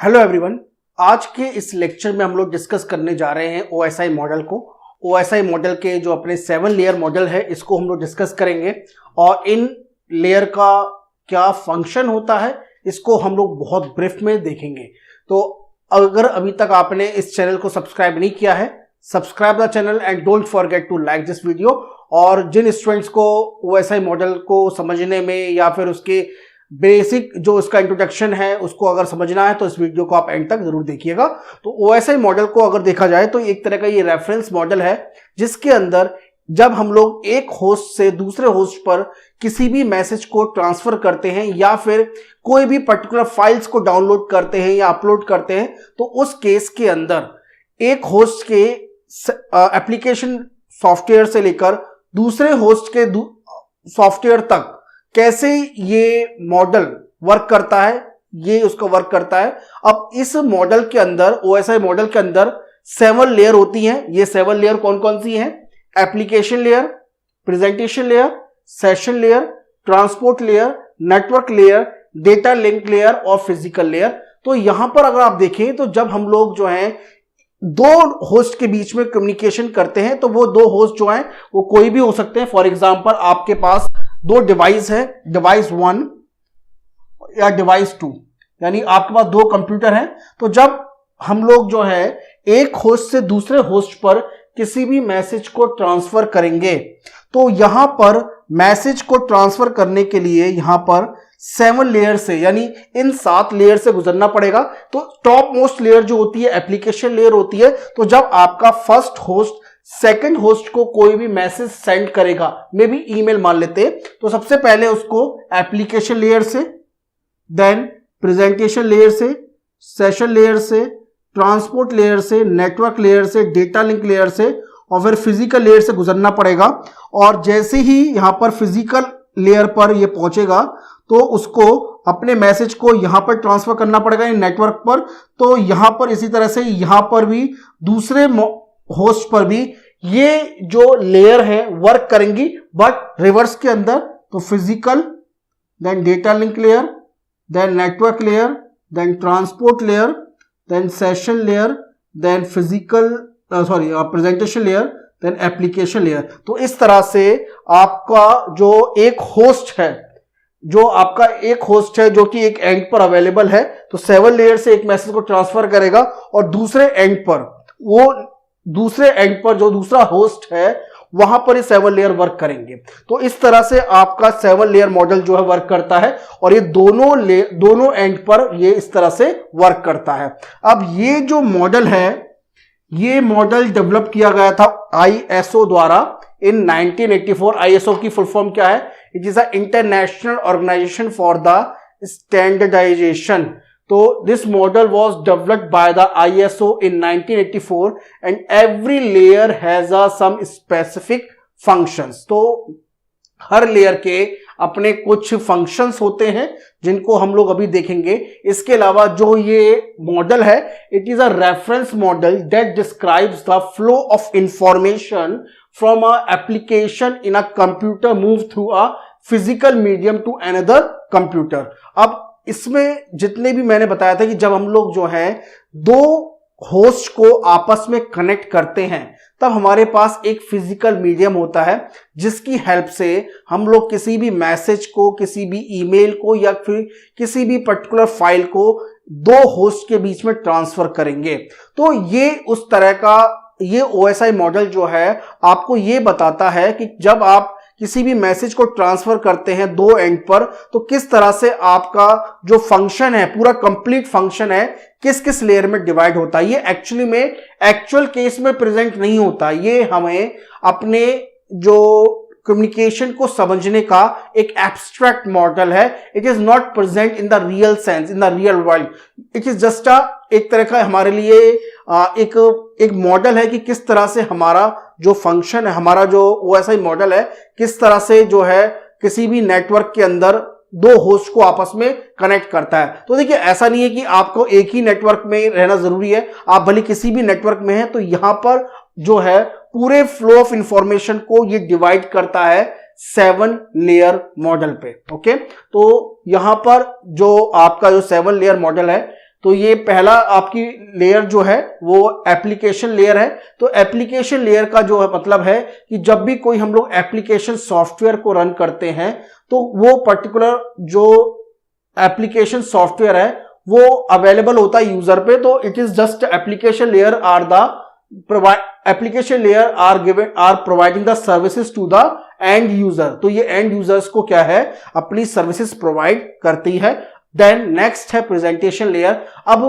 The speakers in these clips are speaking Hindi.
हेलो एवरीवन, आज के इस लेक्चर में हम लोग डिस्कस करने जा रहे हैं OSI मॉडल को। OSI मॉडल के जो अपने 7 लेयर मॉडल है इसको हम लोग डिस्कस करेंगे और इन लेयर का क्या फंक्शन होता है इसको हम लोग बहुत ब्रीफ में देखेंगे। तो अगर अभी तक आपने इस चैनल को सब्सक्राइब नहीं किया है, subscribe the channel and don't forget to like this video. और जिन स्टूडेंट्स को OSI मॉडल को समझने में या फिर उसके बेसिक जो उसका इंट्रोडक्शन है उसको अगर समझना है तो इस वीडियो को आप एंड तक जरूर देखिएगा। तो OSI मॉडल को अगर देखा जाए तो एक तरह का ये रेफरेंस मॉडल है जिसके अंदर जब हम लोग एक होस्ट से दूसरे होस्ट पर किसी भी मैसेज को ट्रांसफर करते हैं या फिर कोई भी पर्टिकुलर फाइल्स को डाउनलोड करते हैं या अपलोड करते हैं तो उस केस के अंदर एक होस्ट के एप्लीकेशन सॉफ्टवेयर से लेकर दूसरे होस्ट के सॉफ्टवेयर तक कैसे ये मॉडल वर्क करता है, ये उसका वर्क करता है। अब इस मॉडल के अंदर OSI मॉडल के अंदर 7 लेयर होती हैं। ये 7 लेयर कौन कौन सी हैं? Application layer, presentation layer, session layer, transport layer, network layer, data link layer और फिजिकल लेयर। तो यहां पर अगर आप देखें तो जब हम लोग जो है दो होस्ट के बीच में कम्युनिकेशन करते हैं तो वो दो होस्ट जो हैं वो कोई भी हो सकते हैं। फॉर एग्जांपल आपके पास दो डिवाइस है, डिवाइस 1 या डिवाइस 2, यानी आपके पास दो कंप्यूटर हैं। तो जब हम लोग जो है एक होस्ट से दूसरे होस्ट पर किसी भी मैसेज को ट्रांसफर करेंगे तो यहां पर मैसेज को ट्रांसफर करने के लिए यहां पर 7 लेयर से यानी इन 7 लेयर से गुजरना पड़ेगा। तो टॉप मोस्ट लेयर जो होती है एप्लीकेशन लेयर होती है। तो जब आपका फर्स्ट होस्ट सेकंड होस्ट को कोई भी मैसेज सेंड करेगा, मे बी ईमेल मान लेते हैं, तो सबसे पहले उसको एप्लीकेशन लेयर से, देन प्रेजेंटेशन लेयर से, सेशन लेयर से, ट्रांसपोर्ट लेयर से, नेटवर्क लेयर से, डेटा लिंक लेयर से और फिर फिजिकल लेयर से गुजरना पड़ेगा। और जैसे ही यहां पर फिजिकल लेयर पर ये पहुंचेगा तो उसको अपने मैसेज को यहां पर ट्रांसफर करना पड़ेगा नेटवर्क पर। तो यहां पर इसी तरह से यहां पर भी दूसरे होस्ट पर भी ये जो लेयर है वर्क करेंगी, बट रिवर्स के अंदर। तो physical, then data link layer, then network layer, then transport layer, then session layer, then physical presentation layer, then application layer. तो इस तरह से आपका जो एक होस्ट है जो कि एक एंड पर अवेलेबल है, तो 7 लेयर से एक मैसेज को ट्रांसफर करेगा और दूसरे एंड पर जो दूसरा होस्ट है वहां पर ये 7 लेयर वर्क करेंगे। तो इस तरह से आपका 7 लेयर मॉडल जो है वर्क करता है और ये दोनों एंड पर ये इस तरह से वर्क करता है। अब ये जो मॉडल है, ये मॉडल डेवलप किया गया था ISO द्वारा इन 1984। ISO की फुल फॉर्म क्या है? It is a international organization for the standardization. तो this model was developed by the ISO in 1984 and every layer has some specific functions। तो हर लेयर के अपने कुछ फंक्शंस होते हैं जिनको हम लोग अभी देखेंगे। इसके अलावा जो ये मॉडल है, it is a reference model that describes the flow of information from a application in a computer move through a physical medium to another computer. अब इसमें जितने भी मैंने बताया था कि जब हम लोग जो है दो होस्ट को आपस में कनेक्ट करते हैं तब हमारे पास एक फिजिकल मीडियम होता है जिसकी हेल्प से हम लोग किसी भी मैसेज को, किसी भी ईमेल को या फिर किसी भी पर्टिकुलर फाइल को दो होस्ट के बीच में ट्रांसफर करेंगे। तो ये उस तरह का ये OSI मॉडल जो है आपको ये बताता है कि जब आप किसी भी मैसेज को ट्रांसफर करते हैं दो एंड पर तो किस तरह से आपका जो फंक्शन है, पूरा कंप्लीट फंक्शन है, किस किस लेयर में डिवाइड होता है। ये एक्चुअली में एक्चुअल केस में प्रेजेंट नहीं होता, ये हमें अपने जो कम्युनिकेशन को समझने का एक एब्स्ट्रैक्ट मॉडल है। It is not present in the real sense, in the real world. It is just एक तरह का हमारे लिए एक मॉडल है कि किस तरह से हमारा जो फंक्शन है, हमारा जो OSI मॉडल है, किस तरह से जो है किसी भी नेटवर्क के अंदर दो होस्ट को आपस में कनेक्ट करता है। तो देखिए, ऐसा नहीं है कि आपको एक ही नेटवर्क में रहना जरूरी है, आप भले किसी भी नेटवर्क में हैं। तो यहां पर जो है पूरे फ्लो ऑफ इंफॉर्मेशन को ये डिवाइड करता है 7 लेयर मॉडल पे। ओके, तो यहां पर जो आपका जो 7 लेयर मॉडल है, तो ये पहला आपकी लेयर जो है वो एप्लीकेशन लेयर है। तो एप्लीकेशन लेयर का जो है मतलब है कि जब भी कोई हम लोग एप्लीकेशन सॉफ्टवेयर को रन करते हैं तो वो पर्टिकुलर जो एप्लीकेशन सॉफ्टवेयर है वो अवेलेबल होता है यूजर पे। तो it is just application layer are the application layer are providing the services to the end user. तो ये एंड यूजर्स को क्या है, अपनी सर्विसेज प्रोवाइड करती है। देन नेक्स्ट है प्रेजेंटेशन लेयर। अब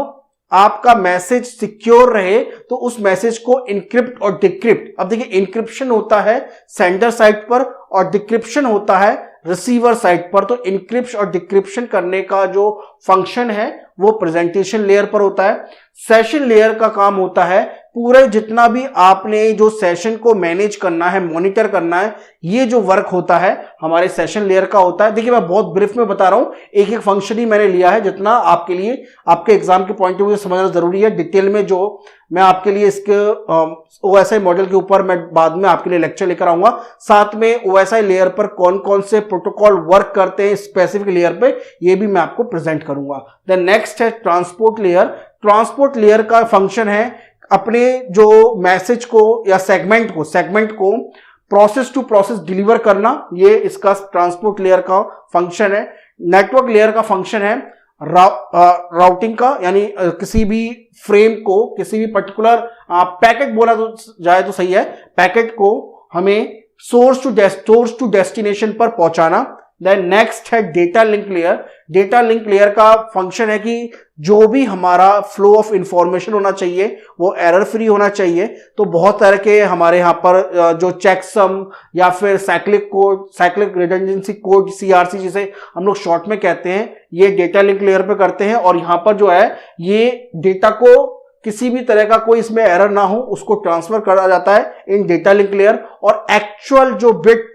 आपका मैसेज सिक्योर रहे तो उस मैसेज को इनक्रिप्ट और डिक्रिप्ट, अब देखिए इनक्रिप्शन होता है सेंडर साइड पर और डिक्रिप्शन होता है रिसीवर साइड पर। तो इनक्रिप्शन और डिक्रिप्शन करने का जो फंक्शन है वो प्रेजेंटेशन लेयर पर होता है। सेशन लेयर का काम होता है पूरे जितना भी आपने जो सेशन को मैनेज करना है, मॉनिटर करना है, ये जो वर्क होता है हमारे सेशन लेयर का होता है। देखिए मैं बहुत ब्रीफ में बता रहा हूं, एक एक फंक्शन ही मैंने लिया है जितना आपके लिए आपके एग्जाम के पॉइंट ऑफ व्यू समझना जरूरी है। डिटेल में जो मैं आपके लिए इसके OSI मॉडल के ऊपर मैं बाद में आपके लिए लेक्चर लेकर आऊंगा। साथ में OSI लेयर पर कौन कौन से प्रोटोकॉल वर्क करते हैं स्पेसिफिक लेयर पे, ये भी मैं आपको प्रेजेंट करूंगा। देन नेक्स्ट है ट्रांसपोर्ट लेयर। ट्रांसपोर्ट लेयर का फंक्शन है अपने जो मैसेज को या सेगमेंट को प्रोसेस टू प्रोसेस डिलीवर करना, ये इसका ट्रांसपोर्ट लेयर का फंक्शन है। नेटवर्क लेयर का फंक्शन है राउटिंग का, यानी किसी भी फ्रेम को, किसी भी पर्टिकुलर पैकेट बोला तो जाए तो सही है, पैकेट को हमें सोर्स टू डेस्टिनेशन पर पहुंचाना। देन नेक्स्ट है data link layer. Data link layer का फंक्शन है कि जो भी हमारा फ्लो ऑफ इंफॉर्मेशन होना चाहिए वो एरर फ्री होना चाहिए। तो बहुत तरह के हमारे यहाँ पर जो चेकसम या फिर साइक्लिक रिडंडेंसी कोड CRC जिसे हम लोग शॉर्ट में कहते हैं, ये डेटा लिंक लेयर पे करते हैं। और यहाँ पर जो है ये डेटा को किसी भी तरह का कोई इसमें एरर ना हो उसको ट्रांसफर करा जाता है इन डेटा लिंक लेयर। और एक्चुअल जो बिट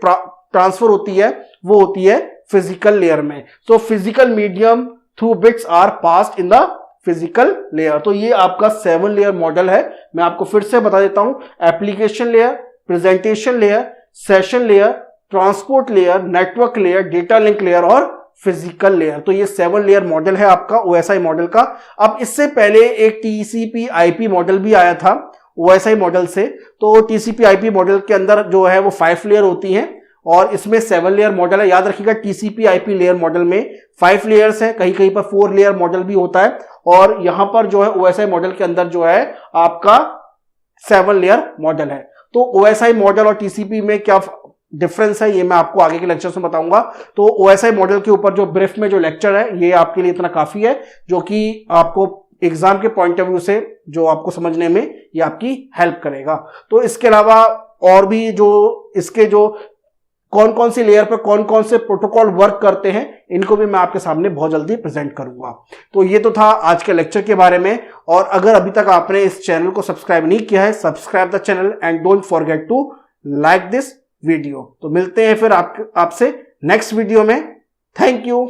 ट्रांसफर होती है वो होती है फिजिकल लेयर में। So physical medium through bits are passed in the physical layer. तो ये आपका 7 लेयर मॉडल है। मैं आपको फिर से बता देता हूं, application layer, presentation layer, session layer, transport layer, network layer, data link layer और फिजिकल लेयर। तो ये 7 लेयर मॉडल है आपका OSI मॉडल का। अब इससे पहले एक TCP/IP मॉडल भी आया था OSI मॉडल से। तो TCP/IP मॉडल के अंदर जो है वो 5 लेयर होती हैं और इसमें 7 लेयर मॉडल है। याद रखिएगा TCP/IP लेयर मॉडल में 5 लेयर्स हैं, कहीं कहीं पर 4 लेयर मॉडल भी होता है। और यहां पर जो है OSI मॉडल के अंदर जो है आपका 7 लेयर मॉडल है। तो OSI मॉडल और TCP में क्या डिफरेंस है ये मैं आपको आगे के लेक्चर में बताऊंगा। तो OSI मॉडल के ऊपर जो ब्रीफ में जो लेक्चर है ये आपके लिए इतना काफी है, जो कि आपको एग्जाम के पॉइंट ऑफ व्यू से जो आपको समझने में ये आपकी हेल्प करेगा। तो इसके अलावा और भी जो इसके जो कौन कौन सी लेयर पर कौन कौन से प्रोटोकॉल वर्क करते हैं इनको भी मैं आपके सामने बहुत जल्दी प्रेजेंट करूंगा। तो ये तो था आज के लेक्चर के बारे में। और अगर अभी तक आपने इस चैनल को सब्सक्राइब नहीं किया है, subscribe the channel and don't forget to like this video. तो मिलते हैं फिर आपसे नेक्स्ट वीडियो में। Thank you.